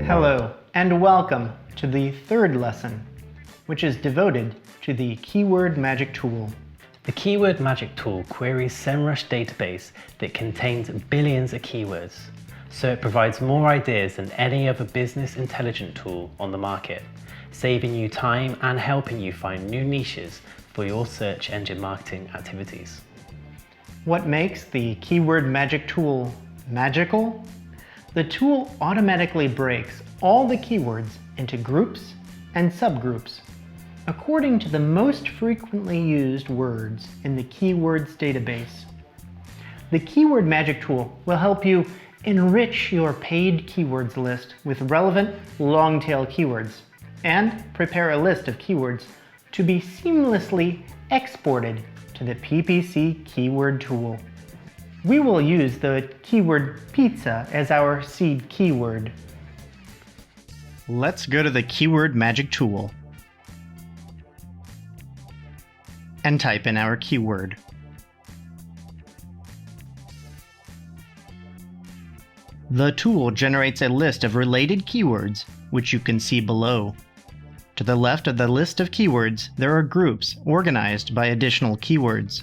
Hello, and welcome to the third lesson, which is devoted to the Keyword Magic Tool. The Keyword Magic Tool queries SEMrush database that contains billions of keywords, so it provides more ideas than any other business intelligence tool on the market, saving you time and helping you find new niches for your search engine marketing activities. What makes the Keyword Magic Tool magical? The tool automatically breaks all the keywords into groups and subgroups according to the most frequently used words in the keywords database. The Keyword Magic Tool will help you enrich your paid keywords list with relevant long-tail keywords and prepare a list of keywords to be seamlessly exported to the PPC keyword tool. We will use the keyword pizza as our seed keyword. Let's go to the Keyword Magic Tool and type in our keyword. The tool generates a list of related keywords, which you can see below. To the left of the list of keywords, there are groups organized by additional keywords.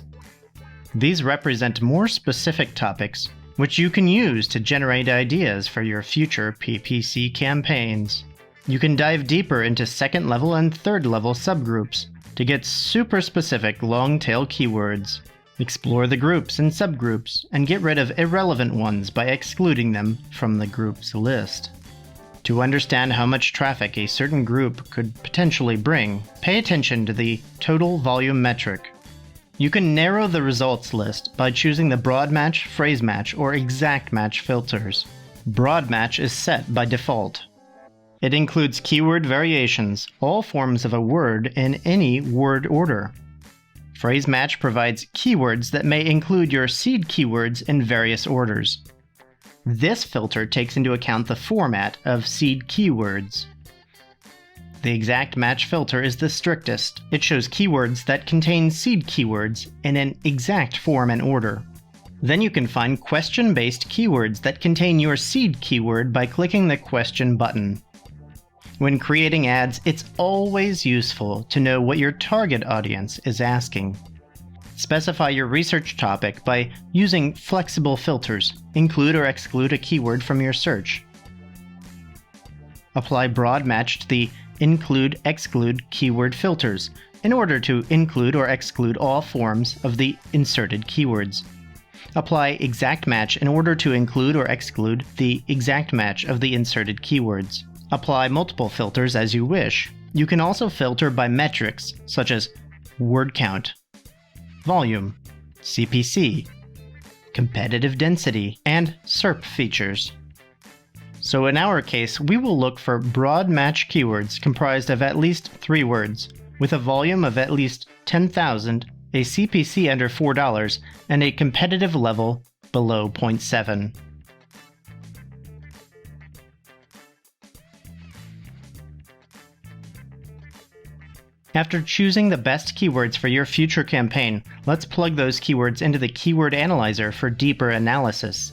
These represent more specific topics, which you can use to generate ideas for your future PPC campaigns. You can dive deeper into second-level and third-level subgroups to get super specific long-tail keywords. Explore the groups and subgroups and get rid of irrelevant ones by excluding them from the groups list. To understand how much traffic a certain group could potentially bring, pay attention to the total volume metric. You can narrow the results list by choosing the broad match, phrase match, or exact match filters. Broad match is set by default. It includes keyword variations, all forms of a word in any word order. Phrase match provides keywords that may include your seed keywords in various orders. This filter takes into account the format of seed keywords. The exact match filter is the strictest. It shows keywords that contain seed keywords in an exact form and order. Then you can find question-based keywords that contain your seed keyword by clicking the question button. When creating ads, it's always useful to know what your target audience is asking. Specify your research topic by using flexible filters. Include or exclude a keyword from your search. Apply broad match to the include/exclude keyword filters in order to include or exclude all forms of the inserted keywords. Apply exact match in order to include or exclude the exact match of the inserted keywords. Apply multiple filters as you wish. You can also filter by metrics such as word count, volume, CPC, competitive density, and SERP features. So in our case, we will look for broad match keywords comprised of at least 3 words, with a volume of at least 10,000, a CPC under $4, and a competitive level below 0.7. After choosing the best keywords for your future campaign, let's plug those keywords into the Keyword Analyzer for deeper analysis.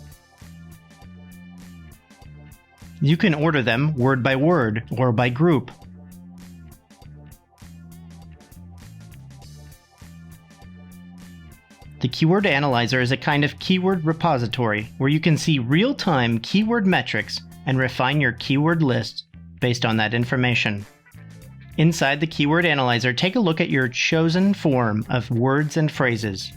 You can order them word by word or by group. The Keyword Analyzer is a kind of keyword repository where you can see real-time keyword metrics and refine your keyword list based on that information. Inside the Keyword Analyzer, take a look at your chosen form of words and phrases.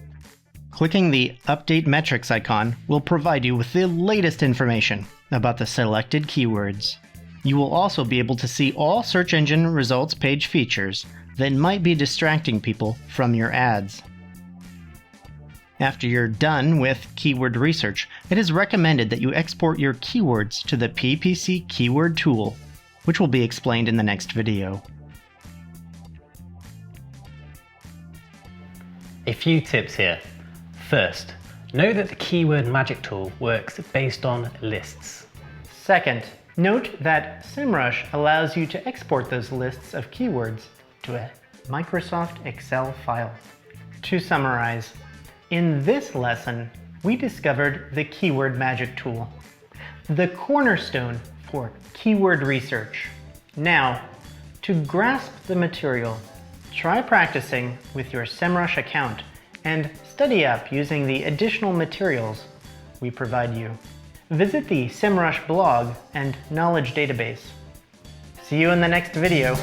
Clicking the Update Metrics icon will provide you with the latest information about the selected keywords. You will also be able to see all search engine results page features that might be distracting people from your ads. After you're done with keyword research, it is recommended that you export your keywords to the PPC keyword tool, which will be explained in the next video. A few tips here. First, know that the Keyword Magic Tool works based on lists. Second, note that SEMrush allows you to export those lists of keywords to a Microsoft Excel file. To summarize, in this lesson, we discovered the Keyword Magic Tool. the cornerstone for keyword research. Now, to grasp the material, try practicing with your SEMrush account and study up using the additional materials we provide you. Visit the SEMrush blog and knowledge database. See you in the next video.